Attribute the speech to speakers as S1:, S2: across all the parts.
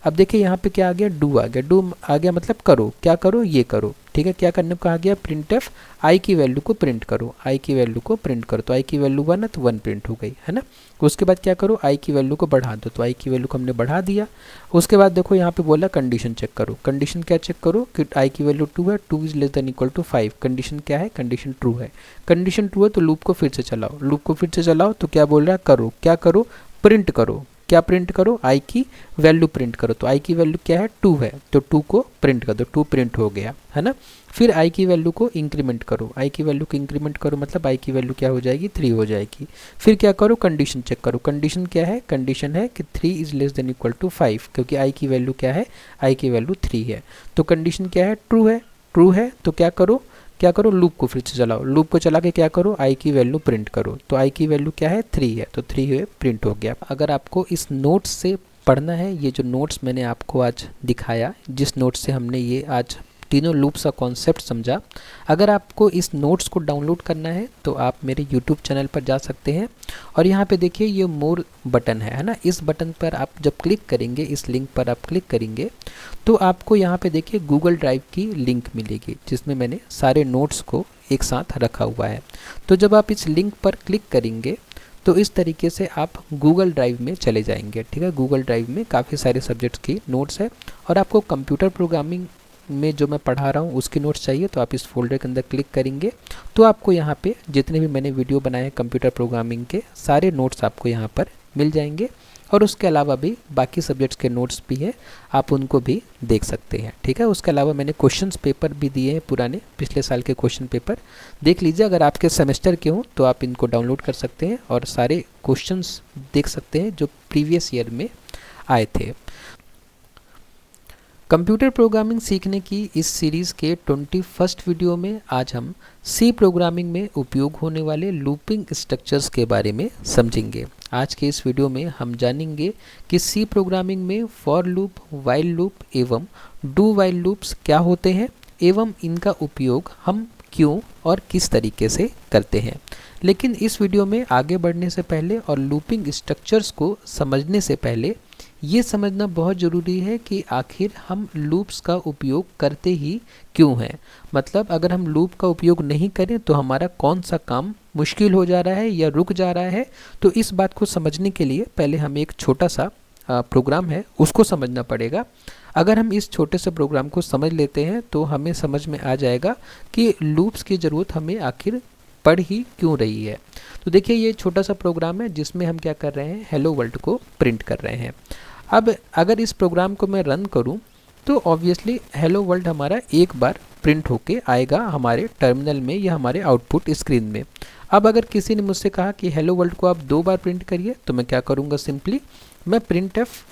S1: अब देखिए यहाँ पे क्या आ गया, डू आ गया। डू आ गया मतलब करो, क्या करो, ये करो, ठीक है। क्या करने को कहा गया, प्रिंट एफ आई की वैल्यू को प्रिंट करो, आई की वैल्यू को प्रिंट करो। तो आई की वैल्यू 1 है तो 1 प्रिंट हो गई, है ना। उसके बाद क्या करो, आई की वैल्यू को बढ़ा दो, तो आई की वैल्यू को हमने बढ़ा दिया। उसके बाद देखो यहाँ पे बोला कंडीशन चेक करो। कंडीशन क्या चेक करो कि आई की वैल्यू 2 है, 2 is less than equal to 5। Condition क्या है, कंडीशन ट्रू है। कंडीशन ट्रू है तो लूप को फिर से चलाओ, लूप को फिर से चलाओ तो क्या बोल रहा है, करो, क्या करो, प्रिंट करो। क्या प्रिंट करो, आई की वैल्यू प्रिंट करो। तो आई की वैल्यू क्या है, 2 है, तो 2 को प्रिंट कर दो, 2 प्रिंट हो गया, है ना। फिर आई की वैल्यू को इंक्रीमेंट करो, आई की वैल्यू को इंक्रीमेंट करो मतलब आई की वैल्यू क्या हो जाएगी, 3 हो जाएगी। फिर क्या करो, कंडीशन चेक करो। कंडीशन क्या है, कंडीशन है कि 3 is less than equal to 5, क्योंकि आई की वैल्यू क्या है, आई की वैल्यू 3 है। तो कंडीशन क्या है, ट्रू है। ट्रू है तो क्या करो, क्या करो, लूप को फिर से चलाओ, लूप को चला के क्या करो, आई की वैल्यू प्रिंट करो। तो आई की वैल्यू क्या है, 3 है, तो 3 है प्रिंट हो गया। अगर आपको इस नोट्स से पढ़ना है, ये जो नोट्स मैंने आपको आज दिखाया, जिस नोट्स से हमने ये आज तीनों लूप्स का कॉन्सेप्ट समझा, अगर आपको इस नोट्स को डाउनलोड करना है तो आप मेरे यूट्यूब चैनल पर जा सकते हैं और यहाँ पे देखिए ये मोर बटन है ना। इस बटन पर आप जब क्लिक करेंगे, इस लिंक पर आप क्लिक करेंगे तो आपको यहाँ पे देखिए गूगल ड्राइव की लिंक मिलेगी जिसमें मैंने सारे नोट्स को एक साथ रखा हुआ है। तो जब आप इस लिंक पर क्लिक करेंगे तो इस तरीके से आप गूगल ड्राइव में चले जाएंगे, ठीक है। गूगल ड्राइव में काफ़ी सारे सब्जेक्ट्स की नोट्स है और आपको कंप्यूटर प्रोग्रामिंग में जो मैं पढ़ा रहा हूँ उसकी नोट्स चाहिए तो आप इस फोल्डर के अंदर क्लिक करेंगे तो आपको यहाँ पे जितने भी मैंने वीडियो बनाए हैं कंप्यूटर प्रोग्रामिंग के सारे नोट्स आपको यहाँ पर मिल जाएंगे। और उसके अलावा भी बाकी सब्जेक्ट्स के नोट्स भी हैं, आप उनको भी देख सकते हैं, ठीक है। उसके अलावा मैंने क्वेश्चंस पेपर भी दिए हैं, पुराने पिछले साल के क्वेश्चन पेपर देख लीजिए। अगर आपके सेमेस्टर के हों तो आप इनको डाउनलोड कर सकते हैं और सारे क्वेश्चंस देख सकते हैं जो प्रीवियस ईयर में आए थे। कंप्यूटर प्रोग्रामिंग सीखने की इस सीरीज़ के 21st वीडियो में आज हम सी प्रोग्रामिंग में उपयोग होने वाले लूपिंग स्ट्रक्चर्स के बारे में समझेंगे। आज के इस वीडियो में हम जानेंगे कि सी प्रोग्रामिंग में फॉर लूप, वाइल लूप एवं डू वाइल लूप्स क्या होते हैं एवं इनका उपयोग हम क्यों और किस तरीके से करते हैं। लेकिन इस वीडियो में आगे बढ़ने से पहले और लूपिंग स्ट्रक्चर्स को समझने से पहले ये समझना बहुत ज़रूरी है कि आखिर हम लूप्स का उपयोग करते ही क्यों हैं। मतलब अगर हम लूप का उपयोग नहीं करें तो हमारा कौन सा काम मुश्किल हो जा रहा है या रुक जा रहा है। तो इस बात को समझने के लिए पहले हमें एक छोटा सा प्रोग्राम है उसको समझना पड़ेगा। अगर हम इस छोटे से प्रोग्राम को समझ लेते हैं तो हमें समझ में आ जाएगा कि लूप्स की ज़रूरत हमें आखिर पड़ ही क्यों रही है। तो देखिए ये छोटा सा प्रोग्राम है जिसमें हम क्या कर रहे हैं, हेलो वर्ल्ड को प्रिंट कर रहे हैं। अब अगर इस प्रोग्राम को मैं रन करूं तो ऑब्वियसली हेलो वर्ल्ड हमारा एक बार प्रिंट होके आएगा हमारे टर्मिनल में या हमारे आउटपुट स्क्रीन में। अब अगर किसी ने मुझसे कहा कि हेलो वर्ल्ड को आप 2 बार प्रिंट करिए तो मैं क्या करूंगा, सिंपली मैं प्रिंट एफ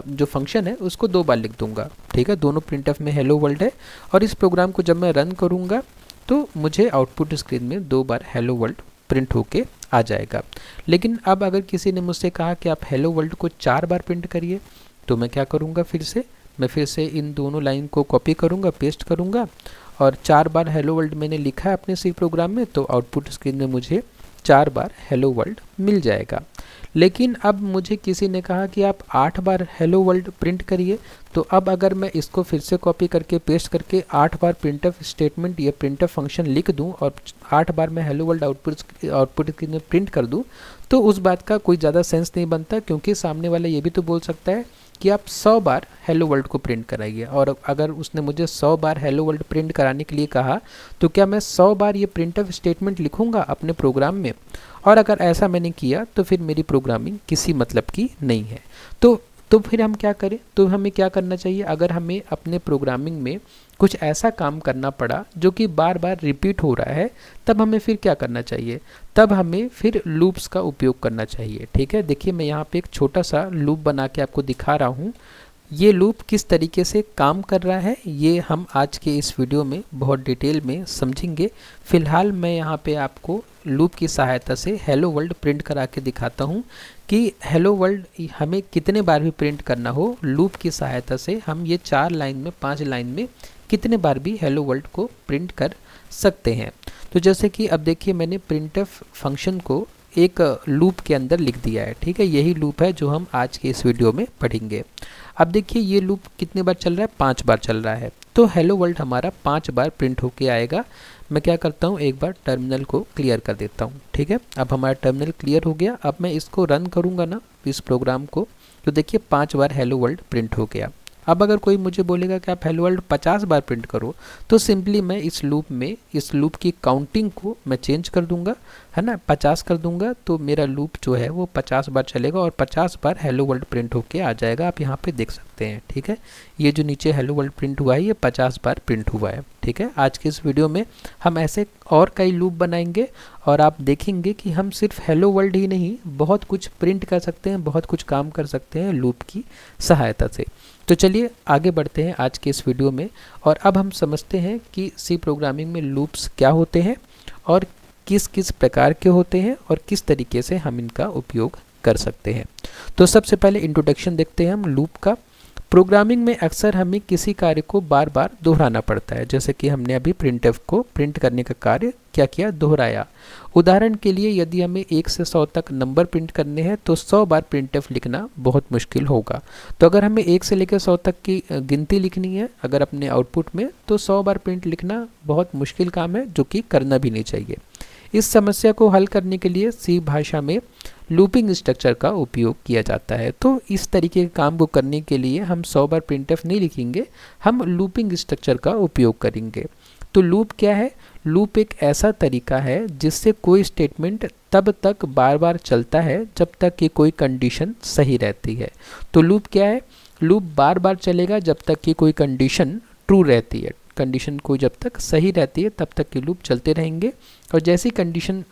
S1: जो फंक्शन है उसको 2 बार लिख दूंगा, ठीक है। दोनों प्रिंट एफ में हेलो वर्ल्ड है और इस प्रोग्राम को जब मैं रन करूंगा तो मुझे आउटपुट स्क्रीन में 2 बार हेलो वर्ल्ड प्रिंट होके आ जाएगा। लेकिन अब अगर किसी ने मुझसे कहा कि आप हेलो वर्ल्ड को 4 बार प्रिंट करिए तो मैं क्या करूँगा, मैं फिर से इन दोनों लाइन को कॉपी करूँगा, पेस्ट करूँगा और 4 बार हेलो वर्ल्ड मैंने लिखा है अपने सी प्रोग्राम में तो आउटपुट स्क्रीन में मुझे 4 बार हेलो वर्ल्ड मिल जाएगा। लेकिन अब मुझे किसी ने कहा कि आप 8 बार हेलो वर्ल्ड प्रिंट करिए तो अब अगर मैं इसको फिर से कॉपी करके पेस्ट करके 8 बार प्रिंटफ स्टेटमेंट या प्रिंटफ फंक्शन लिख दूं और 8 बार मैं हेलो वर्ल्ड आउटपुट स्क्रीन में प्रिंट कर दूं तो उस बात का कोई ज़्यादा सेंस नहीं बनता, क्योंकि सामने वाला ये भी तो बोल सकता है कि आप 100 बार हेलो वर्ल्ड को प्रिंट कराइए। और अगर उसने मुझे 100 बार हेलो वर्ल्ड प्रिंट कराने के लिए कहा तो क्या मैं 100 बार ये प्रिंटफ स्टेटमेंट लिखूंगा अपने प्रोग्राम में, और अगर ऐसा मैंने किया तो फिर मेरी प्रोग्रामिंग किसी मतलब की नहीं है। तो फिर हम क्या करें, तो हमें क्या करना चाहिए, अगर हमें अपने प्रोग्रामिंग में कुछ ऐसा काम करना पड़ा जो कि बार बार रिपीट हो रहा है तब हमें फिर क्या करना चाहिए, तब हमें फिर लूप्स का उपयोग करना चाहिए, ठीक है। देखिए मैं यहाँ पे एक छोटा सा लूप बना के आपको दिखा रहा हूँ। ये लूप किस तरीके से काम कर रहा है ये हम आज के इस वीडियो में बहुत डिटेल में समझेंगे। फिलहाल मैं यहाँ पे आपको लूप की सहायता से हेलो वर्ल्ड प्रिंट करा के दिखाता हूँ कि हेलो वर्ल्ड हमें कितने बार भी प्रिंट करना हो, लूप की सहायता से हम ये 4 लाइन में 5 लाइन में कितने बार भी हेलो वर्ल्ड को प्रिंट कर सकते हैं। तो जैसे कि अब देखिए मैंने प्रिंटफ फंक्शन को एक लूप के अंदर लिख दिया है, ठीक है। यही लूप है जो हम आज के इस वीडियो में पढ़ेंगे। अब देखिए ये लूप कितने बार चल रहा है, 5 बार चल रहा है। तो हेलो वर्ल्ड हमारा 5 बार प्रिंट होके आएगा। मैं क्या करता हूँ, एक बार टर्मिनल को क्लियर कर देता हूँ। ठीक है, अब हमारा टर्मिनल क्लियर हो गया। अब मैं इसको रन करूँगा ना इस प्रोग्राम को, तो देखिए 5 बार हेलो वर्ल्ड प्रिंट हो गया। अब अगर कोई मुझे बोलेगा कि आप हेलो वर्ल्ड 50 बार प्रिंट करो, तो सिंपली मैं इस लूप में इस लूप की काउंटिंग को मैं चेंज कर दूंगा, है ना, 50 कर दूंगा। तो मेरा लूप जो है वो 50 बार चलेगा और 50 बार हेलो वर्ल्ड प्रिंट होके आ जाएगा। आप यहाँ पे देख सकते हैं। ठीक है, ये जो नीचे हेलो वर्ल्ड प्रिंट हुआ है ये 50 बार प्रिंट हुआ है। ठीक है, आज के इस वीडियो में हम ऐसे और कई लूप बनाएंगे और आप देखेंगे कि हम सिर्फ हेलो वर्ल्ड ही नहीं, बहुत कुछ प्रिंट कर सकते हैं, बहुत कुछ काम कर सकते हैं लूप की सहायता से। तो चलिए आगे बढ़ते हैं आज के इस वीडियो में, और अब हम समझते हैं कि सी प्रोग्रामिंग में लूप्स क्या होते हैं और किस किस प्रकार के होते हैं और किस तरीके से हम इनका उपयोग कर सकते हैं। तो सबसे पहले इंट्रोडक्शन देखते हैं हम लूप का। प्रोग्रामिंग में अक्सर हमें किसी कार्य को बार बार दोहराना पड़ता है, जैसे कि हमने अभी प्रिंटफ को प्रिंट करने का कार्य क्या किया, दोहराया। उदाहरण के लिए यदि हमें 1 से 100 तक नंबर प्रिंट करने हैं तो 100 बार प्रिंटफ लिखना बहुत मुश्किल होगा। तो अगर हमें 1 से लेकर 100 तक की गिनती लिखनी है अगर अपने आउटपुट में, तो 100 बार प्रिंट लिखना बहुत मुश्किल काम है, जो कि करना भी नहीं चाहिए। इस समस्या को हल करने के लिए सी भाषा में लूपिंग स्ट्रक्चर का उपयोग किया जाता है। तो इस तरीके के काम को करने के लिए हम 100 बार प्रिंटफ नहीं लिखेंगे, हम लूपिंग स्ट्रक्चर का उपयोग करेंगे। तो लूप क्या है? लूप एक ऐसा तरीका है जिससे कोई स्टेटमेंट तब तक बार बार चलता है जब तक कि कोई कंडीशन सही रहती है। तो लूप क्या है? लूप बार बार चलेगा जब तक कि कोई कंडीशन ट्रू रहती है। कंडीशन को जब तक सही रहती है तब तक ये लूप चलते रहेंगे, और जैसी कंडीशन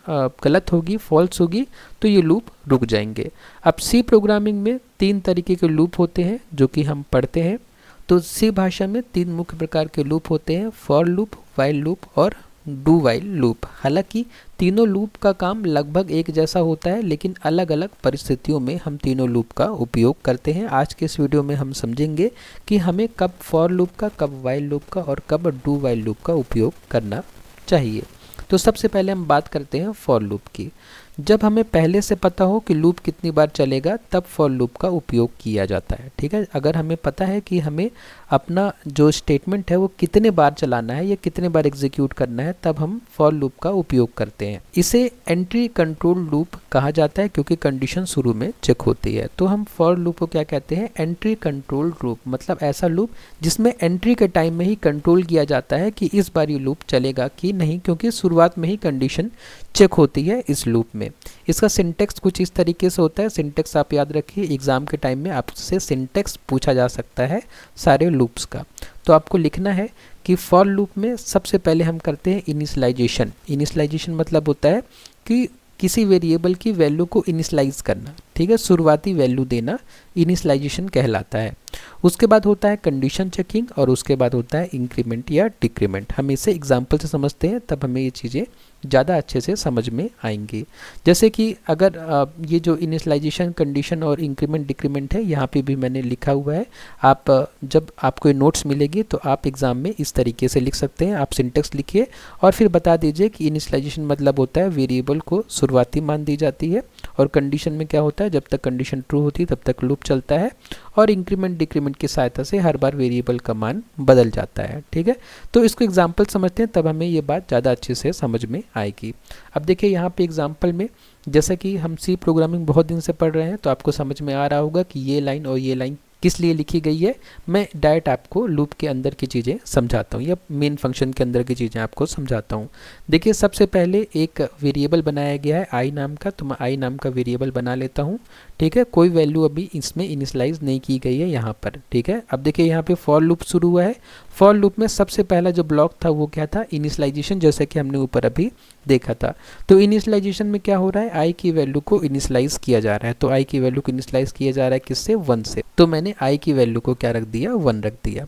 S1: गलत होगी, फॉल्स होगी, तो ये लूप रुक जाएंगे। अब सी प्रोग्रामिंग में 3 तरीके के लूप होते हैं जो कि हम पढ़ते हैं। तो सी भाषा में 3 मुख्य प्रकार के लूप होते हैं, फॉर लूप, व्हाइल लूप और डू व्हाइल लूप। हालांकि तीनों लूप का काम लगभग एक जैसा होता है, लेकिन अलग अलग परिस्थितियों में हम तीनों लूप का उपयोग करते हैं। आज के इस वीडियो में हम समझेंगे कि हमें कब फॉर लूप का, कब व्हाइल लूप का और कब डू व्हाइल लूप का उपयोग करना चाहिए। तो सबसे पहले हम बात करते हैं फॉर लूप की। जब हमें पहले से पता हो कि लूप कितनी बार चलेगा तब फॉर लूप का उपयोग किया जाता है। ठीक है, अगर हमें पता है कि हमें अपना जो स्टेटमेंट है वो कितने बार चलाना है या कितने बार एग्जीक्यूट करना है, तब हम फॉर लूप का उपयोग करते हैं। इसे एंट्री कंट्रोल लूप कहा जाता है क्योंकि कंडीशन शुरू में चेक होती है। तो हम फॉर लूप को क्या कहते हैं? एंट्री कंट्रोल लूप, मतलब ऐसा लूप जिसमें एंट्री के टाइम में ही कंट्रोल किया जाता है कि इस बार ये लूप चलेगा कि नहीं, क्योंकि शुरुआत में ही कंडीशन चेक होती है इस लूप में। इसका सिंटेक्स कुछ इस तरीके से होता है। सिंटेक्स आप याद रखिए, एग्जाम के टाइम में आपसे सिंटेक्स पूछा जा सकता है सारे लूप्स का। तो आपको लिखना है कि फॉर लूप में सबसे पहले हम करते हैं इनिशियलाइजेशन। इनिशियलाइजेशन मतलब होता है कि किसी वेरिएबल की वैल्यू को इनिशियलाइज करना। ठीक है, शुरुआती वैल्यू देना इनिशियलाइजेशन कहलाता है। उसके बाद होता है कंडीशन चेकिंग और उसके बाद होता है इंक्रीमेंट या डिक्रीमेंट। हम इसे एग्जाम्पल से समझते हैं तब हमें ये चीज़ें ज़्यादा अच्छे से समझ में आएंगी। जैसे कि अगर ये जो इनिशियलाइजेशन, कंडीशन और इंक्रीमेंट डिक्रीमेंट है, यहाँ पे भी मैंने लिखा हुआ है। आप जब आपको नोट्स मिलेगी तो आप एग्ज़ाम में इस तरीके से लिख सकते हैं। आप सिंटेक्स लिखिए और फिर बता दीजिए कि इनिशियलाइजेशन मतलब होता है वेरिएबल को शुरुआती मान दी जाती है, और कंडीशन में क्या होता है, जब तक कंडीशन ट्रू होती है तब तक लूप चलता है, और इंक्रीमेंट डिक्रीमेंट की सहायता से हर बार वेरिएबल का मान बदल जाता है। ठीक है, तो इसको एग्जाम्पल समझते हैं तब हमें ये बात ज़्यादा अच्छे से समझ में आएगी। अब देखिए यहाँ पे एग्जाम्पल में, जैसा कि हम सी प्रोग्रामिंग बहुत दिन से पढ़ रहे हैं तो आपको समझ में आ रहा होगा कि ये लाइन और ये लाइन किस लिए लिखी गई है। मैं डायरेक्ट आपको लूप के अंदर की चीज़ें समझाता हूँ या मेन फंक्शन के अंदर की चीज़ें आपको समझाता हूँ। देखिए सबसे पहले एक वेरिएबल बनाया गया है आई नाम का, तो मैं आई नाम का वेरिएबल बना लेता हूँ। ठीक है, कोई वैल्यू अभी इसमें इनिशियलाइज नहीं की गई है यहाँ पर। ठीक है, अब देखिए यहाँ पे फॉर लूप शुरू हुआ है। फॉर लूप में सबसे पहला जो ब्लॉक था वो क्या था? इनिशियलाइजेशन, जैसे कि हमने ऊपर अभी देखा था। तो इनिशियलाइजेशन में क्या हो रहा है? आई की वैल्यू को इनिशियलाइज किया जा रहा है। तो आई की वैल्यू को इनिशियलाइज किया जा रहा है किससे? 1 से। तो मैंने आई की वैल्यू को क्या रख दिया? 1 रख दिया।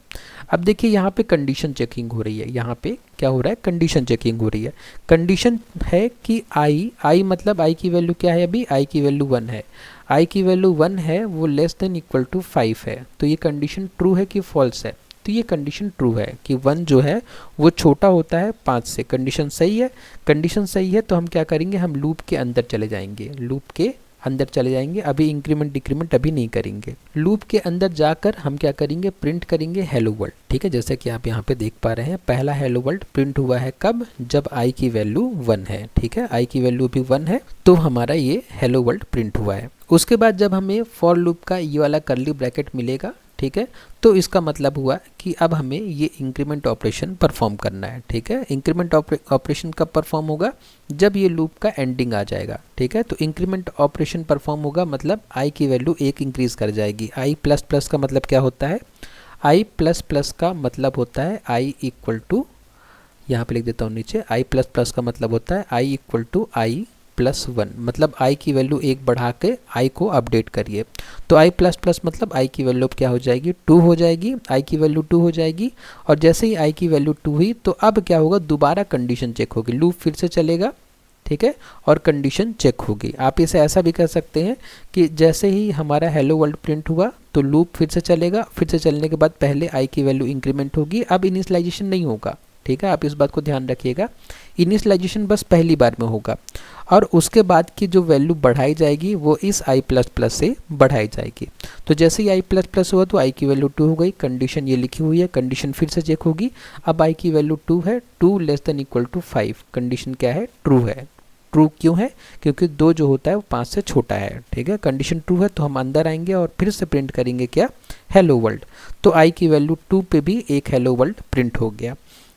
S1: अब देखिए यहाँ पे कंडीशन चेकिंग हो रही है। यहाँ पे क्या हो रहा है? कंडीशन चेकिंग हो रही है। कंडीशन है कि आई मतलब आई की वैल्यू क्या है? अभी आई की वैल्यू 1 है। आई की वैल्यू 1 है, वो लेस देन इक्वल टू 5 है। तो ये कंडीशन ट्रू है कि फॉल्स है? तो ये कंडीशन ट्रू है कि 1 जो है वो छोटा होता है 5 से। कंडीशन सही है। कंडीशन सही है तो हम क्या करेंगे? हम लूप के अंदर चले जाएंगे। लूप के अंदर चले जाएंगे, अभी इंक्रीमेंट डिक्रीमेंट अभी नहीं करेंगे। लूप के अंदर जाकर हम क्या करेंगे, प्रिंट करेंगे हेलो वर्ल्ड। ठीक है, जैसे कि आप यहाँ पे देख पा रहे हैं पहला हेलो वर्ल्ड प्रिंट हुआ है कब, जब आई की वैल्यू 1 है। ठीक है, आई की वैल्यू भी 1 है तो हमारा ये हेलो वर्ल्ड प्रिंट हुआ है। उसके बाद जब हमें फॉर लूप का ये वाला कर्ली ब्रैकेट मिलेगा, ठीक है, तो इसका मतलब हुआ कि अब हमें ये इंक्रीमेंट ऑपरेशन परफॉर्म करना है। ठीक है, इंक्रीमेंट ऑपरेशन कब परफॉर्म होगा, जब ये लूप का एंडिंग आ जाएगा। ठीक है, तो इंक्रीमेंट ऑपरेशन परफॉर्म होगा मतलब आई की वैल्यू 1 इंक्रीज कर जाएगी। आई प्लस प्लस का मतलब क्या होता है, आई प्लस प्लस का मतलब होता है आई इक्वल टू, यहाँ पे लिख देता हूँ नीचे, आई प्लस प्लस का मतलब होता है I equal to I plus 1, मतलब आई की वैल्यू 1 बढ़ा के आई को अपडेट करिए। तो आई प्लस प्लस मतलब आई की वैल्यू क्या हो जाएगी, 2 हो जाएगी, आई की वैल्यू 2 हो जाएगी। और जैसे ही आई की वैल्यू 2 हुई तो अब क्या होगा, दोबारा कंडीशन चेक होगी, लूप फिर से चलेगा। ठीक है, और कंडीशन चेक होगी। आप इसे ऐसा भी कर सकते हैं कि जैसे ही हमारा हेलो वर्ल्ड प्रिंट हुआ तो लूप फिर से चलेगा, फिर से चलने के बाद पहले आई की वैल्यू इंक्रीमेंट होगी, अब इनिशियलाइजेशन नहीं होगा। ठीक है, आप इस बात को ध्यान रखिएगा, इनिशियलाइजेशन बस पहली बार में होगा और उसके बाद की जो वैल्यू बढ़ाई जाएगी वो इस आई प्लस प्लस से बढ़ाई जाएगी। तो जैसे ही आई प्लस प्लस हुआ तो आई की वैल्यू 2 हो गई, कंडीशन ये लिखी हुई है, कंडीशन फिर से चेक होगी। अब आई की वैल्यू 2 है, 2 less than equal to 5, condition क्या है, ट्रू है। ट्रू क्यों है, क्योंकि 2 जो होता है वो 5 से छोटा है। ठीक है, कंडीशन ट्रू है तो हम अंदर आएंगे और फिर से प्रिंट करेंगे क्या, हेलो वर्ल्ड। तो आई की वैल्यू 2 पे भी एक हेलो वर्ल्ड प्रिंट हो गया।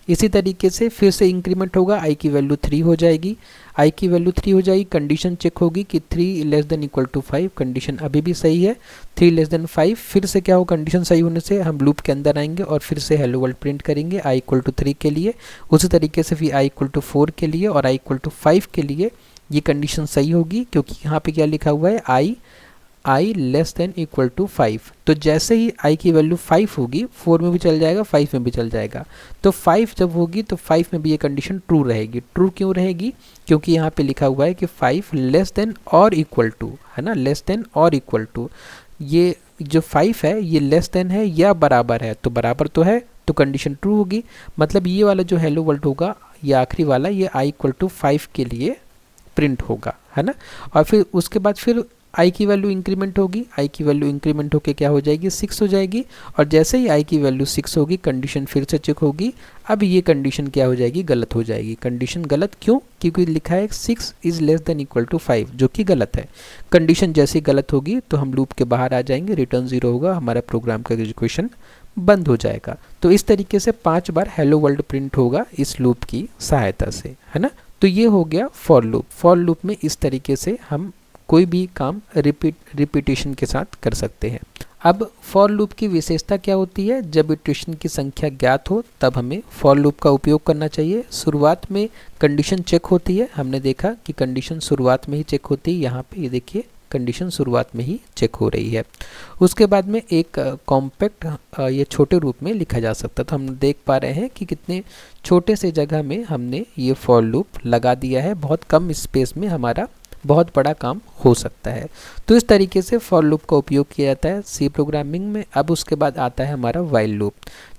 S1: इसी तरीके से फिर से इंक्रीमेंट होगा, आई की वैल्यू 3 हो जाएगी, आई की वैल्यू 3 हो जाएगी, कंडीशन चेक होगी कि 3 less than equal to 5, condition अभी भी सही है, 3 लेस देन 5, फिर से क्या हो, कंडीशन सही होने से हम लूप के अंदर आएंगे और फिर से हेलो वर्ल्ड प्रिंट करेंगे आई इक्वल टू 3 के लिए। उसी तरीके से फिर आई इक्वल टू 4 के लिए और आई इक्वल टू 5 के लिए ये कंडीशन सही होगी, क्योंकि यहाँ पे क्या लिखा हुआ है, आई लेस देन इक्वल टू 5। तो जैसे ही आई की वैल्यू 5 होगी, 4 में भी चल जाएगा, 5 में भी चल जाएगा। तो 5 जब होगी तो 5 में भी ये कंडीशन ट्रू रहेगी। ट्रू क्यों रहेगी, क्योंकि यहाँ पे लिखा हुआ है कि 5 लेस देन और इक्वल टू, है ना, लेस देन और इक्वल टू, ये जो 5 है ये लेस देन है या बराबर है, तो बराबर तो है तो कंडीशन ट्रू होगी। मतलब ये वाला जो हेलो वर्ल्ड होगा, ये आखिरी वाला, ये आई इक्वल टू 5 के लिए प्रिंट होगा, है ना। और फिर उसके बाद फिर आई की वैल्यू इंक्रीमेंट होगी, आई की वैल्यू इंक्रीमेंट होकर क्या हो जाएगी, 6 हो जाएगी। और जैसे ही आई की वैल्यू 6 होगी, कंडीशन फिर से चेक होगी। अब ये कंडीशन क्या हो जाएगी, गलत हो जाएगी। कंडीशन गलत क्यों, क्योंकि लिखा है 6 is less than equal to 5, जो कि गलत है। कंडीशन जैसे ही गलत होगी तो हम लूप के बाहर आ जाएंगे, रिटर्न 0 होगा, हमारा प्रोग्राम का एग्जीक्यूशन बंद हो जाएगा। तो इस तरीके से 5 बार हेलो वर्ल्ड प्रिंट होगा इस लूप की सहायता से, है ना। तो ये हो गया फॉर लूप। फॉर लूप में इस तरीके से हम कोई भी काम रिपीटेशन के साथ कर सकते हैं। अब फॉर लूप की विशेषता क्या होती है, जब इटरेशन की संख्या ज्ञात हो तब हमें फॉर लूप का उपयोग करना चाहिए। शुरुआत में कंडीशन चेक होती है, हमने देखा कि कंडीशन शुरुआत में ही चेक होती है। यहाँ पे ये देखिए कंडीशन शुरुआत में ही चेक हो रही है। उसके बाद में एक कॉम्पैक्ट ये छोटे रूप में लिखा जा सकता है। तो हम देख पा रहे हैं कि कितने छोटे से जगह में हमने ये फॉर लूप लगा दिया है, बहुत कम स्पेस में हमारा बहुत बड़ा काम हो सकता है। तो इस तरीके से फॉर लूप का उपयोग किया जाता है सी प्रोग्रामिंग में। अब उसके बाद आता है हमारा व्हाइल लूप।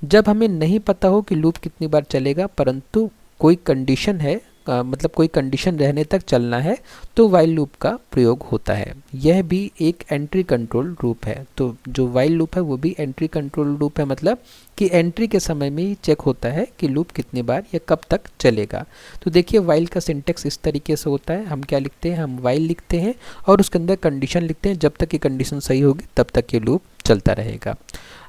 S1: जब हमें नहीं पता हो कि लूप कितनी बार चलेगा, परंतु कोई कंडीशन है, मतलब कोई कंडीशन रहने तक चलना है, तो व्हाइल लूप का प्रयोग होता है। यह भी एक एंट्री कंट्रोल लूप है। तो जो व्हाइल लूप है वो भी एंट्री कंट्रोल लूप है, मतलब कि एंट्री के समय में ही चेक होता है कि लूप कितनी बार या कब तक चलेगा। तो देखिए व्हाइल का सिंटेक्स इस तरीके से होता है। हम क्या लिखते हैं, हम व्हाइल लिखते हैं और उसके अंदर कंडीशन लिखते हैं, जब तक ये कंडीशन सही होगी तब तक ये लूप चलता रहेगा।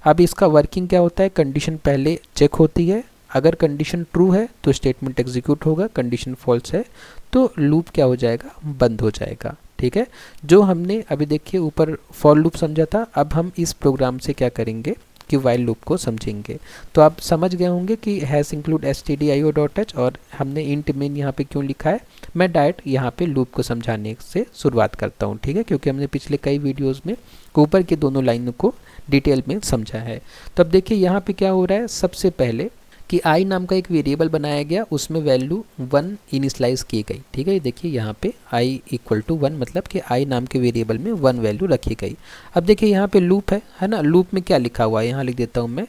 S1: अब इसका वर्किंग क्या होता है, कंडीशन पहले चेक होती है, अगर कंडीशन ट्रू है तो स्टेटमेंट एग्जीक्यूट होगा, कंडीशन फॉल्स है तो लूप क्या हो जाएगा, बंद हो जाएगा। ठीक है, जो हमने अभी देखिए ऊपर फॉर लूप समझा था, अब हम इस प्रोग्राम से क्या करेंगे कि व्हाइल लूप को समझेंगे। तो आप समझ गए होंगे कि हैज़ इंक्लूड stdio.h और हमने इंट मेन यहाँ पे क्यों लिखा है। मैं डायरेक्ट यहाँ पे लूप को समझाने से शुरुआत करता हूँ, ठीक है, क्योंकि हमने पिछले कई वीडियोज़ में ऊपर के दोनों लाइनों को डिटेल में समझा है। तो अब देखिए यहाँ पे क्या हो रहा है, सबसे पहले कि आई नाम का एक वेरिएबल बनाया गया, उसमें वैल्यू 1 इनिशलाइज की गई। ठीक है, ये देखिए यहाँ पे आई इक्वल टू 1, मतलब कि आई नाम के वेरिएबल में 1 वैल्यू रखी गई। अब देखिए यहाँ पे लूप है ना, लूप में क्या लिखा हुआ है, यहाँ लिख देता हूँ मैं,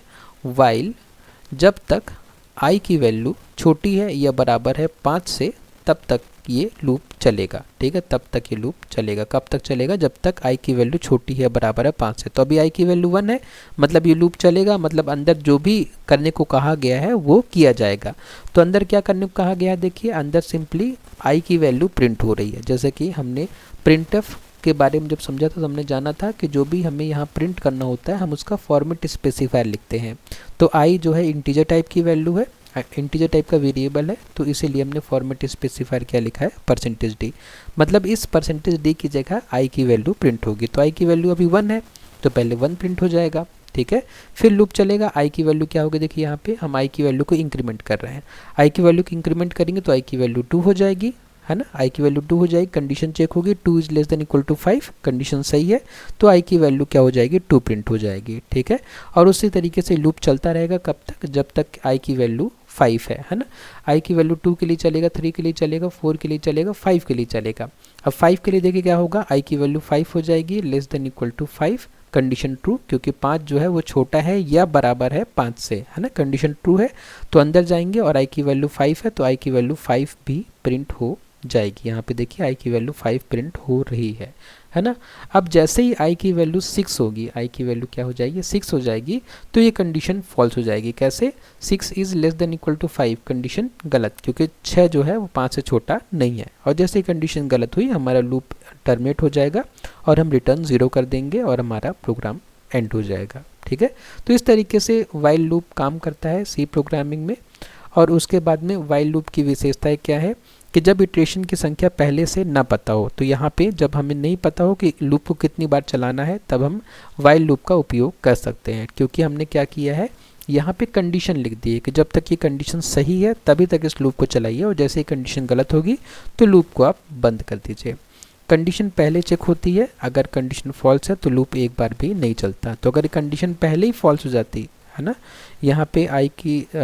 S1: वाइल जब तक आई की वैल्यू छोटी है या बराबर है 5 से, तब तक ये लूप चलेगा। ठीक है, तब तक ये लूप चलेगा। कब तक चलेगा? जब तक i की वैल्यू छोटी है, बराबर है 5 से। तो अभी i की वैल्यू 1 है, मतलब ये लूप चलेगा, मतलब अंदर जो भी करने को कहा गया है वो किया जाएगा। तो अंदर क्या करने को कहा गया है? देखिए अंदर सिंपली i की वैल्यू प्रिंट हो रही है। जैसे कि हमने प्रिंटफ के बारे में जब समझा था तो हमने जाना था कि जो भी हमें यहाँ प्रिंट करना होता है हम उसका फॉर्मेट स्पेसिफायर लिखते हैं। तो i जो है इंटीजर टाइप की वैल्यू है, इंटीजर टाइप का वेरिएबल है, तो इसीलिए हमने फॉर्मेट स्पेसिफायर क्या लिखा है? %d। मतलब इस %d की जगह i की वैल्यू प्रिंट होगी। तो i की वैल्यू अभी 1 है तो पहले 1 प्रिंट हो जाएगा। ठीक है, फिर लूप चलेगा। i की वैल्यू क्या होगी? देखिए यहाँ पे हम i की वैल्यू को इंक्रीमेंट कर रहे हैं। i की वैल्यू को इंक्रीमेंट करेंगे तो i की वैल्यू 2 हो जाएगी, है ना। i की वैल्यू 2 हो जाएगी, कंडीशन चेक होगी 2 is less than equal to 5, condition सही है तो i की वैल्यू क्या हो जाएगी? 2 प्रिंट हो जाएगी। ठीक है, और उसी तरीके से लूप चलता रहेगा कब तक? जब तक i की वैल्यू 5 है ना। i की वैल्यू 2 के लिए चलेगा, 3 के लिए चलेगा, 4 के लिए चलेगा, 5 के लिए चलेगा। अब 5 के लिए देखिए क्या होगा? i की वैल्यू 5 हो जाएगी, less than equal to 5, condition true, क्योंकि 5 जो है वो छोटा है या बराबर है 5 से, है ना। कंडीशन ट्रू है तो अंदर जाएंगे और i की वैल्यू 5 है तो i की वैल्यू 5 भी प्रिंट हो जाएगी। यहाँ पे देखिए i की वैल्यू 5 प्रिंट हो रही है ना। अब जैसे ही i की वैल्यू 6 होगी, i की वैल्यू क्या हो जाएगी? 6 हो जाएगी, तो ये कंडीशन फॉल्स हो जाएगी। कैसे? 6 is less than equal to 5, condition गलत, क्योंकि 6 जो है वो 5 से छोटा नहीं है। और जैसे ही कंडीशन गलत हुई हमारा लूप टर्मिनेट हो जाएगा और हम रिटर्न 0 कर देंगे और हमारा प्रोग्राम एंड हो जाएगा। ठीक है, तो इस तरीके से वाइल लूप काम करता है सी प्रोग्रामिंग में। और उसके बाद में वाइल लूप की विशेषताएं क्या है कि जब इटरेशन की संख्या पहले से ना पता हो, तो यहाँ पे जब हमें नहीं पता हो कि लूप को कितनी बार चलाना है तब हम वाइल लूप का उपयोग कर सकते हैं। क्योंकि हमने क्या किया है, यहाँ पे कंडीशन लिख दी है कि जब तक ये कंडीशन सही है तभी तक इस लूप को चलाइए और जैसे ही कंडीशन गलत होगी तो लूप को आप बंद कर दीजिए। कंडीशन पहले चेक होती है, अगर कंडीशन फॉल्स है तो लूप एक बार भी नहीं चलता। तो अगर कंडीशन पहले ही फॉल्स हो जाती है ना, यहाँ पे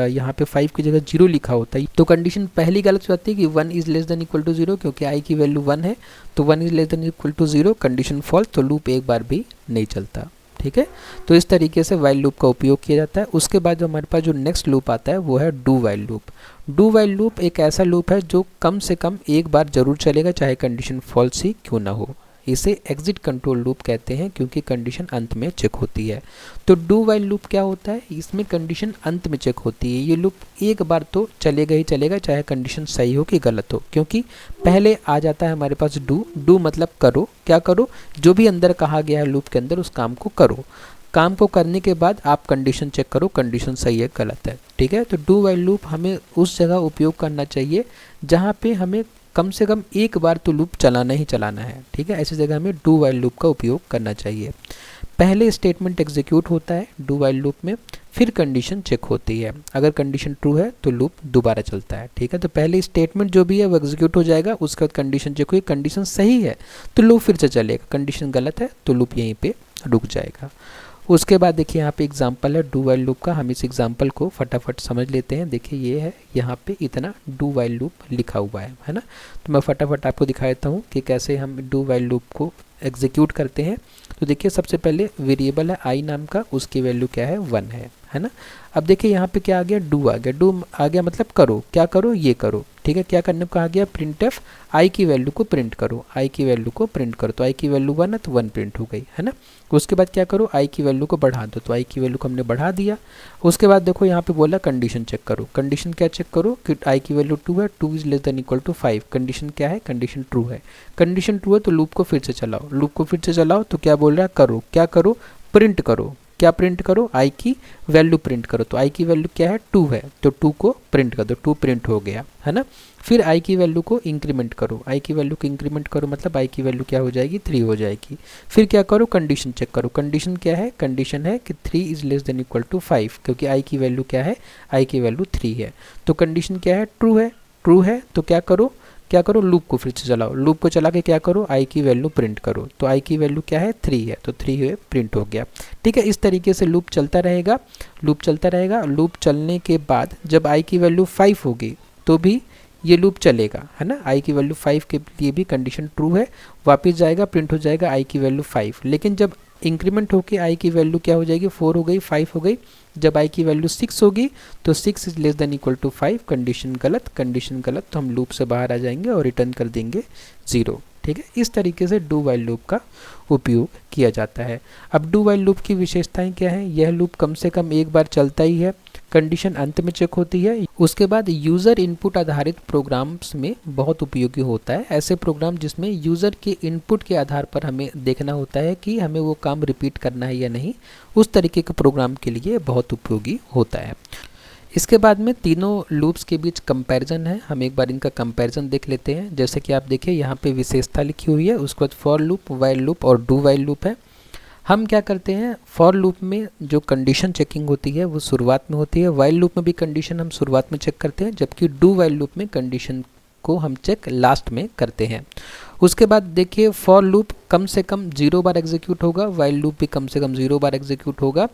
S1: यहाँ पे 5 की जगह 0 लिखा होता है तो कंडीशन पहली गलत हो जाती है कि 1 is less than equal to 0, क्योंकि i की वैल्यू 1 है तो 1 is less than equal to 0, condition false, तो लूप एक बार भी नहीं चलता। ठीक है, तो इस तरीके से वाइल लूप का उपयोग किया जाता है। उसके बाद जो हमारे पास जो नेक्स्ट लूप आता है वो है do while loop. Do while loop एक ऐसा लूप है जो कम से कम एक बार जरूर चलेगा, चाहे कंडीशन फॉल्स ही क्यों ना हो। इसे एग्जिट कंट्रोल लूप कहते हैं क्योंकि कंडीशन अंत में चेक होती है। तो डू वाइल लूप क्या होता है? इसमें कंडीशन अंत में चेक होती है। ये लूप एक बार तो चलेगा ही चलेगा, चाहे कंडीशन सही हो कि गलत हो, क्योंकि पहले आ जाता है हमारे पास डू। डू मतलब करो, क्या करो? जो भी अंदर कहा गया है लूप के अंदर उस काम को करो। काम को करने के बाद आप कंडीशन चेक करो, कंडीशन सही है गलत है। ठीक है, तो डू वाइल लूप हमें उस जगह उपयोग करना चाहिए जहाँ पे हमें कम से कम एक बार तो लूप चलाना ही चलाना है। ठीक है, ऐसी जगह हमें डू वाइल लूप का उपयोग करना चाहिए। पहले स्टेटमेंट एग्जीक्यूट होता है डू वाइल लूप में, फिर कंडीशन चेक होती है। अगर कंडीशन ट्रू है तो लूप दोबारा चलता है। ठीक है, तो पहले स्टेटमेंट जो भी है वो एग्जीक्यूट हो जाएगा, उसके बाद कंडीशन चेक हुई, कंडीशन सही है तो लूप फिर से चलेगा, कंडीशन गलत है तो लूप यहीं पे रुक जाएगा। उसके बाद देखिए यहाँ पे एग्जांपल है डू वाइल लूप का, हम इस एग्जांपल को फटाफट समझ लेते हैं। देखिए ये है, यहाँ पे इतना डू वाइल लूप लिखा हुआ है ना। तो मैं फटाफट आपको दिखा देता हूँ कि कैसे हम डू वाइल लूप को एग्जीक्यूट करते हैं। तो देखिए सबसे पहले वेरिएबल है आई नाम का, उसकी वैल्यू क्या है? 1 है ना। अब देखिए यहाँ पे क्या आ गया? डू आ गया। डू आ गया मतलब करो, क्या करो? ये करो। ठीक है, क्या करने को कहा गया? प्रिंटफ आई की वैल्यू को प्रिंट करो, आई की वैल्यू को प्रिंट करो। तो आई की वैल्यू 1 है तो 1 प्रिंट हो गई, है ना। उसके बाद क्या करो? आई की वैल्यू को बढ़ा दो, तो आई की वैल्यू को हमने बढ़ा दिया। उसके बाद देखो यहाँ पे बोला कंडीशन चेक करो। कंडीशन क्या चेक करो? कि आई की वैल्यू 2 है, 2 is less than equal to 5, condition क्या है? कंडीशन ट्रू है। कंडीशन ट्रू है तो लूप को फिर से चलाओ। लूप को फिर से चलाओ तो क्या बोल रहा है? करो, क्या करो? प्रिंट करो। क्या प्रिंट करो? आई की वैल्यू प्रिंट करो। तो आई की वैल्यू क्या है? 2 है तो 2 को प्रिंट कर दो, 2 प्रिंट हो गया, है ना। फिर आई की वैल्यू को इंक्रीमेंट करो। आई की वैल्यू को इंक्रीमेंट करो मतलब आई की वैल्यू क्या हो जाएगी? 3 हो जाएगी। फिर क्या करो? कंडीशन चेक करो। कंडीशन क्या है? कंडीशन है कि 3 is less than equal to 5, क्योंकि आई की वैल्यू क्या है? आई की वैल्यू 3 है। तो कंडीशन क्या है? ट्रू है। ट्रू है तो क्या करो? क्या करो? लूप को फिर से चलाओ। लूप को चला के क्या करो? आई की वैल्यू प्रिंट करो। तो आई की वैल्यू क्या है? 3 है तो 3 है प्रिंट हो गया। ठीक है, इस तरीके से लूप चलता रहेगा। लूप चलता रहेगा। लूप चलने के बाद जब आई की वैल्यू 5 होगी तो भी ये लूप चलेगा, है ना। आई की वैल्यू 5 के लिए भी कंडीशन ट्रू है, वापस जाएगा, प्रिंट हो जाएगा आई की वैल्यू 5। लेकिन जब इंक्रीमेंट होके आई की वैल्यू क्या हो जाएगी, 4 हो गई, 5 हो गई। जब आई की वैल्यू 6 होगी तो 6 is less than equal to 5, condition गलत, कंडीशन गलत, तो हम लूप से बाहर आ जाएंगे और रिटर्न कर देंगे 0। ठीक है, इस तरीके से डू वाइल लूप का उपयोग किया जाता है। अब डू वाइल लूप की विशेषताएं क्या है, यह लूप कम से कम एक बार चलता ही है, कंडीशन अंत में चेक होती है। उसके बाद यूज़र इनपुट आधारित प्रोग्राम्स में बहुत उपयोगी होता है, ऐसे प्रोग्राम जिसमें यूज़र के इनपुट के आधार पर हमें देखना होता है कि हमें वो काम रिपीट करना है या नहीं, उस तरीके के प्रोग्राम के लिए बहुत उपयोगी होता है। इसके बाद में तीनों लूप्स के बीच कंपैरिजन है, हम एक बार इनका कंपैरिजन देख लेते हैं। जैसे कि आप देखिए यहाँ पे विशेषता लिखी हुई है, उसके बाद फॉर लूप, वाइल लूप और डू वाइल लूप है। हम क्या करते हैं, फॉर लूप में जो कंडीशन चेकिंग होती है वो शुरुआत में होती है, वाइल लूप में भी कंडीशन हम शुरुआत में चेक करते हैं, जबकि डू वाइल लूप में कंडीशन को हम चेक लास्ट में करते हैं। उसके बाद देखिए फॉर लूप कम से कम 0 बार एग्जीक्यूट होगा, वाइल लूप भी कम से कम 0 बार एग्जीक्यूट होगा,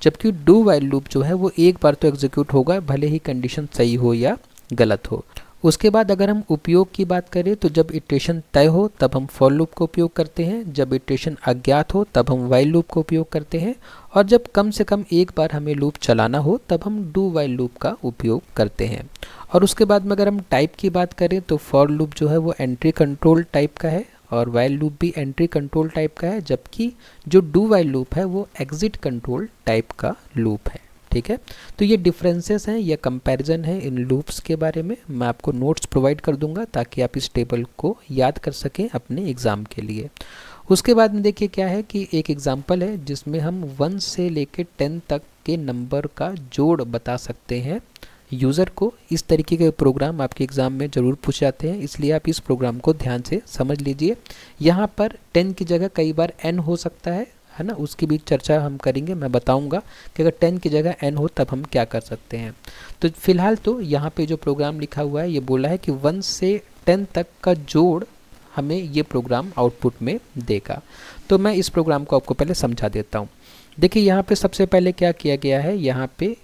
S1: जबकि डू वाइल लूप जो है वो एक बार तो एग्जीक्यूट होगा, भले ही कंडीशन सही हो या गलत हो। उसके बाद अगर हम उपयोग की बात करें तो जब इटरेशन तय हो तब हम फॉर लूप का उपयोग करते हैं, जब इटरेशन अज्ञात हो तब हम वाइल लूप का उपयोग करते हैं, और जब कम से कम एक बार हमें लूप चलाना हो तब हम डू वाइल लूप का उपयोग करते हैं। और उसके बाद में अगर हम टाइप की बात करें तो फॉर लूप जो है वो एंट्री कंट्रोल टाइप का है और वाइल लूप भी एंट्री कंट्रोल टाइप का है, जबकि जो डू वाइल लूप है वो एग्जिट कंट्रोल टाइप का लूप है। ठीक है, तो ये डिफरेंसेस हैं, ये कंपैरिजन है इन लूप्स के बारे में। मैं आपको नोट्स प्रोवाइड कर दूंगा ताकि आप इस टेबल को याद कर सकें अपने एग्ज़ाम के लिए। उसके बाद में देखिए क्या है कि एक एग्जांपल है जिसमें हम 1 से लेकर 10 तक के नंबर का जोड़ बता सकते हैं यूज़र को। इस तरीके के प्रोग्राम आपके एग्ज़ाम में ज़रूर पूछ जाते हैं, इसलिए आप इस प्रोग्राम को ध्यान से समझ लीजिए। यहाँ पर 10 की जगह कई बार n हो सकता है ना, उसकी भी चर्चा हम करेंगे, मैं बताऊंगा कि अगर 10 की जगह n हो तब हम क्या कर सकते हैं। तो फिलहाल तो यहाँ पे जो प्रोग्राम लिखा हुआ है ये बोला है कि 1 से 10 तक का जोड़ हमें ये प्रोग्राम आउटपुट में देगा। तो मैं इस प्रोग्राम को आपको पहले समझा देता हूँ। देखिए यहाँ पे सबसे पहले क्या किया गया है, यहाँ पे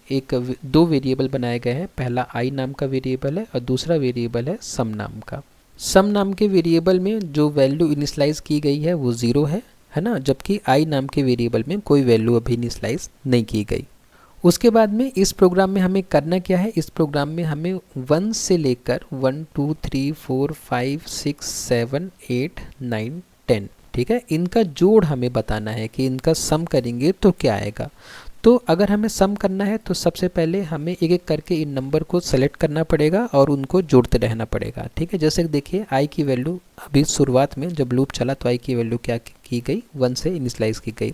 S1: दो वेरिएबल बनाए गए हैं, पहला i नाम का वेरिएबल है और दूसरा वेरिएबल है सम नाम का। सम नाम के वेरिएबल में जो वैल्यू इनिशलाइज की गई है वो 0 है ना, जबकि i नाम के वेरिएबल में कोई वैल्यू अभी इनिशलाइज नहीं की गई। उसके बाद में इस प्रोग्राम में हमें करना क्या है, इस प्रोग्राम में हमें 1 से लेकर 1 2 3 4 5 6 7 8 9 10, ठीक है, इनका जोड़ हमें बताना है कि इनका सम करेंगे तो क्या आएगा। तो अगर हमें सम करना है तो सबसे पहले हमें एक एक करके इन नंबर को सेलेक्ट करना पड़ेगा और उनको जोड़ते रहना पड़ेगा। ठीक है, जैसे देखिए i की वैल्यू अभी शुरुआत में जब लूप चला तो i की वैल्यू क्या की गई, 1 से इनिशलाइज की गई।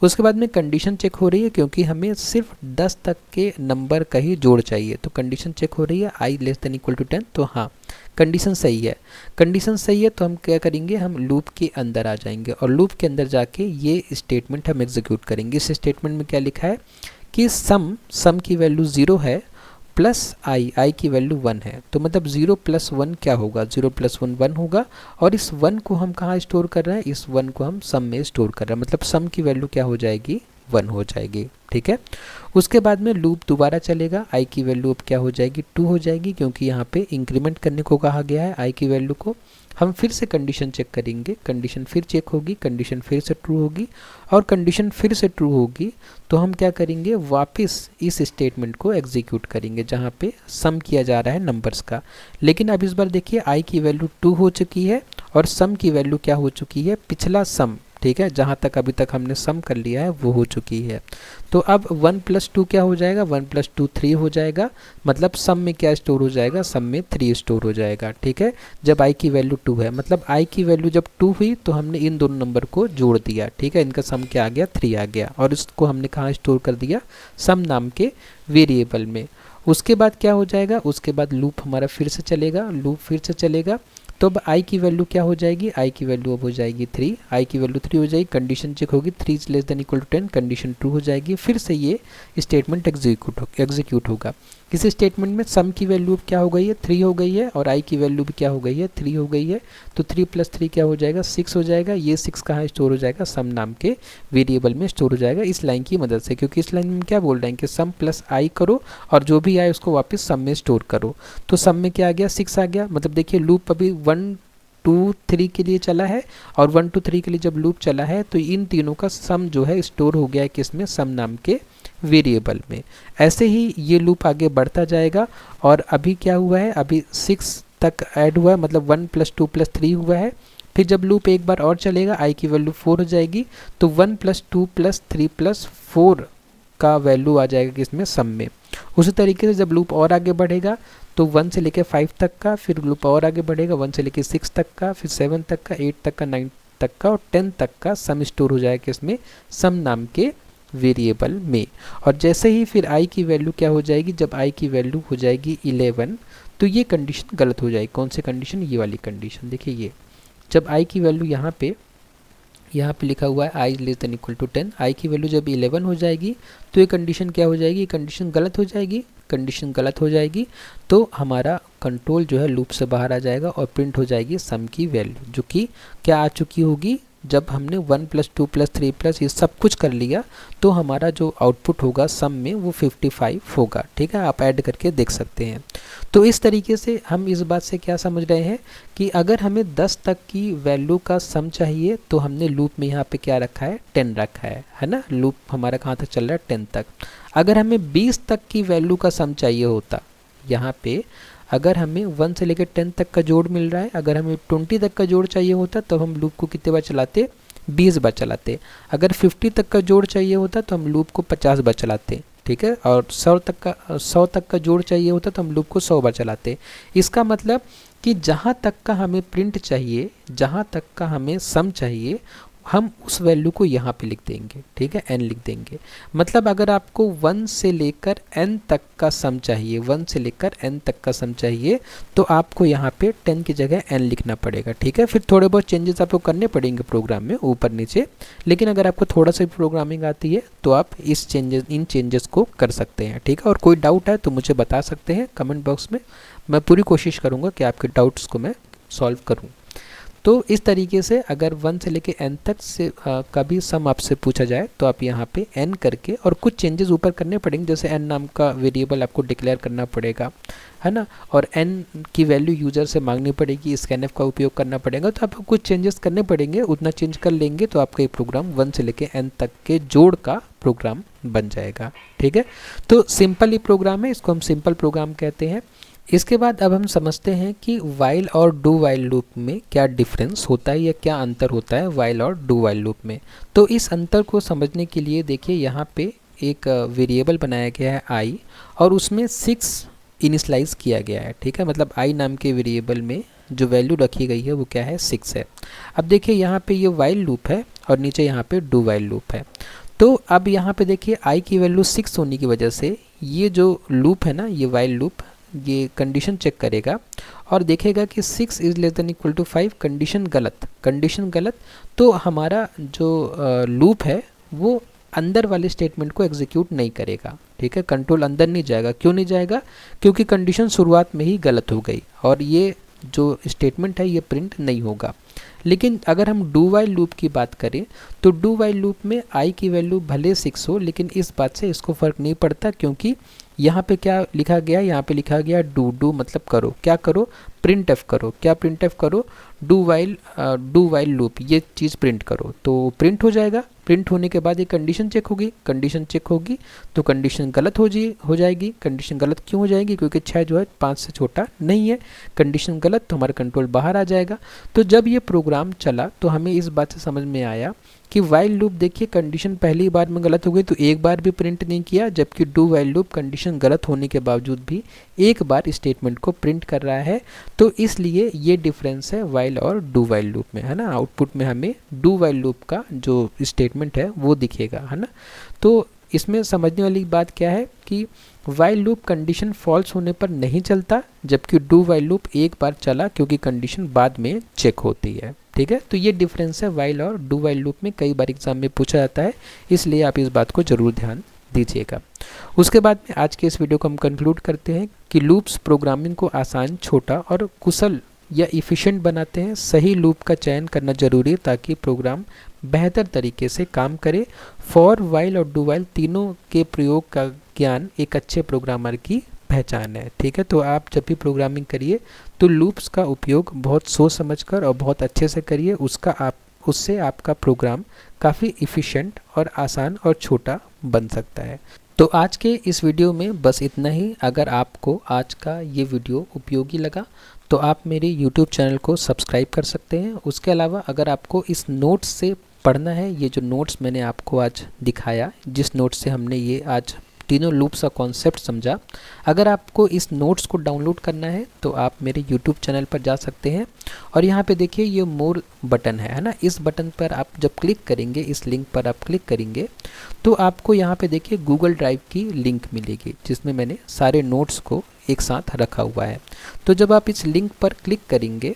S1: उसके बाद में कंडीशन चेक हो रही है क्योंकि हमें सिर्फ 10 तक के नंबर का ही जोड़ चाहिए, तो कंडीशन चेक हो रही है i less than equal to 10, तो हाँ कंडीशन सही है। कंडीशन सही है तो हम क्या करेंगे, हम लूप के अंदर आ जाएंगे और लूप के अंदर जाके ये स्टेटमेंट हम एग्जीक्यूट करेंगे। इस स्टेटमेंट में क्या लिखा है कि सम की वैल्यू 0 है प्लस i की वैल्यू 1 है, तो मतलब 0 प्लस 1 क्या होगा, 0 प्लस 1 1 होगा, और इस 1 को हम कहाँ स्टोर कर रहे हैं, इस 1 को हम सम में स्टोर कर रहे हैं, मतलब सम की वैल्यू क्या हो जाएगी, 1 हो जाएगी। ठीक है, उसके बाद में लूप दोबारा चलेगा, i की वैल्यू अब क्या हो जाएगी, 2 हो जाएगी, क्योंकि यहाँ पे इंक्रीमेंट करने को कहा गया है i की वैल्यू को। हम फिर से कंडीशन चेक करेंगे, कंडीशन फिर चेक होगी, कंडीशन फिर से ट्रू होगी, और कंडीशन फिर से ट्रू होगी तो हम क्या करेंगे, वापस इस स्टेटमेंट को एग्जीक्यूट करेंगे जहाँ पे सम किया जा रहा है नंबर्स का। लेकिन अब इस बार देखिए i की वैल्यू 2 हो चुकी है और सम की वैल्यू क्या हो चुकी है, पिछला सम, ठीक है, जहाँ तक अभी तक हमने सम कर लिया है वो हो चुकी है। तो अब 1 प्लस 2 क्या हो जाएगा, 1 प्लस 2 3 हो जाएगा, मतलब सम में क्या स्टोर हो जाएगा, सम में 3 स्टोर हो जाएगा। ठीक है, जब i की वैल्यू 2 है, मतलब i की वैल्यू जब 2 हुई तो हमने इन दोनों नंबर को जोड़ दिया। ठीक है, इनका सम क्या आ गया, 3 आ गया, और इसको हमने कहाँ स्टोर कर दिया, सम नाम के वेरिएबल में। उसके बाद क्या हो जाएगा, उसके बाद लूप हमारा फिर से चलेगा, लूप फिर से चलेगा, तो अब i की वैल्यू क्या हो जाएगी, i की वैल्यू अब हो जाएगी 3, i की वैल्यू 3 हो जाएगी, कंडीशन चेक होगी, 3 is less than equal to 10, condition true हो जाएगी, फिर से ये स्टेटमेंट एग्जीक्यूट होगा। इस स्टेटमेंट में सम की वैल्यू क्या हो गई है, 3 हो गई है, और i की वैल्यू भी क्या हो गई है, 3 हो गई है, तो 3 प्लस 3 क्या हो जाएगा, 6 हो जाएगा। ये 6 कहाँ स्टोर हो जाएगा, सम नाम के वेरिएबल में स्टोर हो जाएगा इस लाइन की मदद से, क्योंकि इस लाइन में क्या बोल रहे हैं कि सम प्लस i करो और जो भी आए उसको वापस सम में स्टोर करो। तो सम में क्या आ गया, 6 आ गया, मतलब देखिए लूप अभी 1 2 3 के लिए चला है और 1 to 3 के लिए जब लूप चला है तो इन तीनों का सम जो है स्टोर हो गया है किसमें, सम नाम के वेरिएबल में। ऐसे ही ये लूप आगे बढ़ता जाएगा और अभी क्या हुआ है, अभी 6 तक ऐड हुआ है, मतलब 1 + 2 + 3 हुआ है। फिर जब लूप एक बार और चलेगा i की वैल्यू 4 हो जाएगी तो 1 + 2 + 3 + 4 का वैल्यू आ जाएगा किसमें, सम में। उसी तरीके से जब लूप और आगे बढ़ेगा तो 1 से लेकर 5 तक का, फिर लूप और आगे बढ़ेगा 1 से लेकर 6 तक का, फिर 7 तक का, 8 तक का, 9 तक का और 10 तक का सम स्टोर हो जाएगा किसमें, सम नाम के वेरिएबल में। और जैसे ही फिर i की वैल्यू क्या हो जाएगी, जब i की वैल्यू हो जाएगी 11 तो ये कंडीशन गलत हो जाएगी। कौन सी कंडीशन, ये वाली कंडीशन। देखिए ये जब i की वैल्यू यहाँ पे लिखा हुआ है i <= 10, i की वैल्यू जब 11 हो जाएगी तो ये कंडीशन क्या हो जाएगी, कंडीशन गलत हो जाएगी। कंडीशन गलत हो जाएगी तो हमारा कंट्रोल जो है लूप से बाहर आ जाएगा और प्रिंट हो जाएगी सम की वैल्यू, जो कि क्या आ चुकी होगी, जब हमने 1 + 2 + 3 + ये सब कुछ कर लिया तो हमारा जो आउटपुट होगा सम में वो 55 होगा। ठीक है, आप ऐड करके देख सकते हैं। तो इस तरीके से हम इस बात से क्या समझ रहे हैं कि अगर हमें 10 तक की वैल्यू का सम चाहिए तो हमने लूप में यहाँ पे क्या रखा है, 10 रखा है ना। लूप हमारा कहाँ तक चल रहा है, 10 तक। अगर हमें 20 तक की वैल्यू का सम चाहिए होता, यहाँ पे अगर हमें 1 से लेकर 10 तक का जोड़ मिल रहा है, अगर हमें 20 तक का जोड़ चाहिए होता तो हम लूप को कितने बार चलाते, 20 बार चलाते। अगर 50 तक का जोड़ चाहिए होता तो हम लूप को 50 बार चलाते। ठीक है, और 100 तक का जोड़ चाहिए होता तो हम लूप को 100 बार चलाते। इसका मतलब कि जहाँ तक का हमें प्रिंट चाहिए, जहाँ तक का हमें सम चाहिए, हम उस वैल्यू को यहाँ पे लिख देंगे। ठीक है, n लिख देंगे। मतलब अगर आपको 1 से लेकर n तक का सम चाहिए, 1 से लेकर n तक का सम चाहिए तो आपको यहाँ पे 10 की जगह n लिखना पड़ेगा। ठीक है, फिर थोड़े बहुत चेंजेस आपको करने पड़ेंगे प्रोग्राम में ऊपर नीचे, लेकिन अगर आपको थोड़ा सा प्रोग्रामिंग आती है तो आप इन चेंजेस को कर सकते हैं। ठीक है, और कोई डाउट है तो मुझे बता सकते हैं कमेंट बॉक्स में, मैं पूरी कोशिश करूँगा कि आपके डाउट्स को मैं सॉल्व करूँ। तो इस तरीके से अगर 1 से लेके n तक से का भी सम आपसे पूछा जाए तो आप यहाँ पे n करके और कुछ चेंजेस ऊपर करने पड़ेंगे, जैसे n नाम का वेरिएबल आपको डिक्लेयर करना पड़ेगा, है ना, और n की वैल्यू यूज़र से मांगनी पड़ेगी, स्कैनफ का उपयोग करना पड़ेगा। तो आपको कुछ चेंजेस करने पड़ेंगे, उतना चेंज कर लेंगे तो आपका ये प्रोग्राम 1 से लेके n तक के जोड़ का प्रोग्राम बन जाएगा। ठीक है, तो सिंपल ही प्रोग्राम है, इसको हम सिंपल प्रोग्राम कहते हैं। इसके बाद अब हम समझते हैं कि वाइल और डू वाइल लूप में क्या डिफरेंस होता है या क्या अंतर होता है वाइल और डू वाइल लूप में। तो इस अंतर को समझने के लिए देखिए यहाँ पे एक वेरिएबल बनाया गया है i और उसमें 6 इनिशलाइज किया गया है। ठीक है, मतलब i नाम के वेरिएबल में जो वैल्यू रखी गई है वो क्या है, 6 है। अब देखिए यहाँ पे ये वाइल लूप है और नीचे यहाँ पे डू वाइल लूप है। तो अब यहाँ पे देखिए i की वैल्यू 6 होने की वजह से ये जो लूप है ना, ये वाइल लूप, ये कंडीशन चेक करेगा और देखेगा कि 6 <= 5, कंडीशन गलत, तो हमारा जो लूप है वो अंदर वाले स्टेटमेंट को एग्जीक्यूट नहीं करेगा। ठीक है, कंट्रोल अंदर नहीं जाएगा। क्यों नहीं जाएगा, क्योंकि कंडीशन शुरुआत में ही गलत हो गई और ये जो स्टेटमेंट है ये प्रिंट नहीं होगा। लेकिन अगर हम डू वाइल लूप की बात करें तो डू वाइल लूप में i की वैल्यू भले 6 हो, लेकिन इस बात से इसको फ़र्क नहीं पड़ता, क्योंकि यहाँ पे क्या लिखा गया, यहाँ पे लिखा गया डू मतलब करो, क्या करो, प्रिंट एफ करो। क्या प्रिंट एफ करो, डू वाइल लूप, ये चीज़ प्रिंट करो, तो प्रिंट हो जाएगा। प्रिंट होने के बाद ये कंडीशन चेक होगी, तो कंडीशन गलत हो जाएगी। कंडीशन गलत क्यों हो जाएगी, क्योंकि 6 जो है 5 से छोटा नहीं है। कंडीशन गलत तो हमारा कंट्रोल बाहर आ जाएगा। तो जब ये प्रोग्राम चला तो हमें इस बात से समझ में आया कि वाइल लूप देखिए कंडीशन पहली बार में गलत हो गई तो एक बार भी प्रिंट नहीं किया, जबकि डू वाइल लूप कंडीशन गलत होने के बावजूद भी एक बार स्टेटमेंट को प्रिंट कर रहा है। तो इसलिए ये डिफरेंस है वाइल और डू वाइल लूप में, है ना। आउटपुट में हमें डू वाइल लूप का जो स्टेटमेंट है वो दिखेगा, है ना। तो इसमें समझने वाली बात क्या है कि वाइल लूप कंडीशन फॉल्स होने पर नहीं चलता, जबकि डू वाइल लूप एक बार चला क्योंकि कंडीशन बाद में चेक होती है। ठीक है, तो ये डिफरेंस है वाइल और डू वाइल लूप में, कई बार एग्जाम में पूछा जाता है, इसलिए आप इस बात को जरूर ध्यान दीजिएगा। उसके बाद में आज के इस वीडियो को हम कंक्लूड करते हैं कि लूप्स प्रोग्रामिंग को आसान, छोटा और कुशल या इफ़िशिएंट बनाते हैं। सही लूप का चयन करना जरूरी है ताकि प्रोग्राम बेहतर तरीके से काम करे। फॉर, वाइल और डू वाइल तीनों के प्रयोग का ज्ञान एक अच्छे प्रोग्रामर की पहचान है। ठीक है, तो आप जब भी प्रोग्रामिंग करिए तो लूप्स का उपयोग बहुत सोच समझकर और बहुत अच्छे से करिए। उससे आपका प्रोग्राम काफ़ी इफ़िशेंट और आसान और छोटा बन सकता है। तो आज के इस वीडियो में बस इतना ही। अगर आपको आज का ये वीडियो उपयोगी लगा तो आप मेरे YouTube चैनल को सब्सक्राइब कर सकते हैं। उसके अलावा अगर आपको इस नोट्स से पढ़ना है, ये जो नोट्स मैंने आपको आज दिखाया, जिस नोट्स से हमने ये आज तीनों लूप्स का कॉन्सेप्ट समझा, अगर आपको इस नोट्स को डाउनलोड करना है तो आप मेरे YouTube चैनल पर जा सकते हैं और यहाँ पे देखिए ये मोर बटन है ना, इस बटन पर आप जब क्लिक करेंगे, इस लिंक पर आप क्लिक करेंगे तो आपको यहाँ पे देखिए गूगल ड्राइव की लिंक मिलेगी जिसमें मैंने सारे नोट्स को एक साथ रखा हुआ है। तो जब आप इस लिंक पर क्लिक करेंगे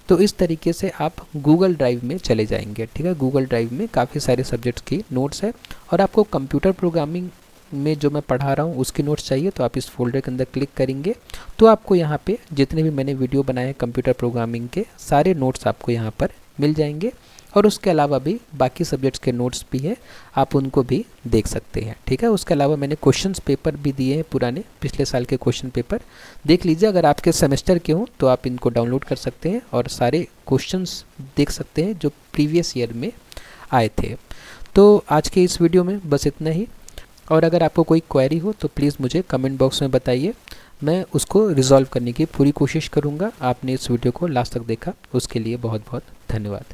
S1: तो इस तरीके से आप गूगल ड्राइव में चले जाएंगे। ठीक है, गूगल ड्राइव में काफ़ी सारे सब्जेक्ट्स की नोट्स है और आपको कंप्यूटर प्रोग्रामिंग में जो मैं पढ़ा रहा हूँ उसकी नोट्स चाहिए तो आप इस फोल्डर के अंदर क्लिक करेंगे तो आपको यहाँ पे जितने भी मैंने वीडियो बनाए हैं कंप्यूटर प्रोग्रामिंग के सारे नोट्स आपको यहाँ पर मिल जाएंगे। और उसके अलावा भी बाकी सब्जेक्ट्स के नोट्स भी हैं, आप उनको भी देख सकते हैं। ठीक है, उसके अलावा मैंने क्वेश्चंस पेपर भी दिए हैं, पुराने पिछले साल के क्वेश्चन पेपर देख लीजिए। अगर आपके सेमेस्टर के हों तो आप इनको डाउनलोड कर सकते हैं और सारे क्वेश्चंस देख सकते हैं जो प्रीवियस ईयर में आए थे। तो आज के इस वीडियो में बस इतना ही, और अगर आपको कोई क्वेरी हो तो प्लीज़ मुझे कमेंट बॉक्स में बताइए, मैं उसको रिजॉल्व करने की पूरी कोशिश करूँगा। आपने इस वीडियो को लास्ट तक देखा उसके लिए बहुत बहुत धन्यवाद।